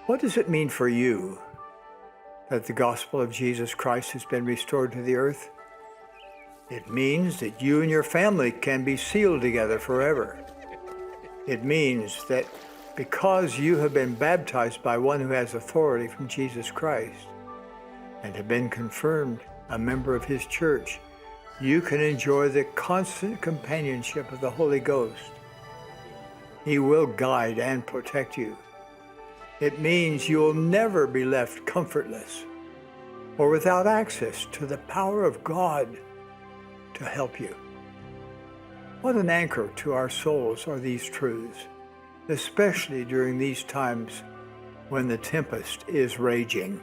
What does it mean for you that the gospel of Jesus Christ has been restored to the earth? It means that you and your family can be sealed together forever. It means that because you have been baptized by one who has authority from Jesus Christ and have been confirmed a member of his church, you can enjoy the constant companionship of the Holy Ghost. He will guide and protect you. It means you'll never be left comfortless or without access to the power of God to help you. What an anchor to our souls are these truths, especially during these times when the tempest is raging.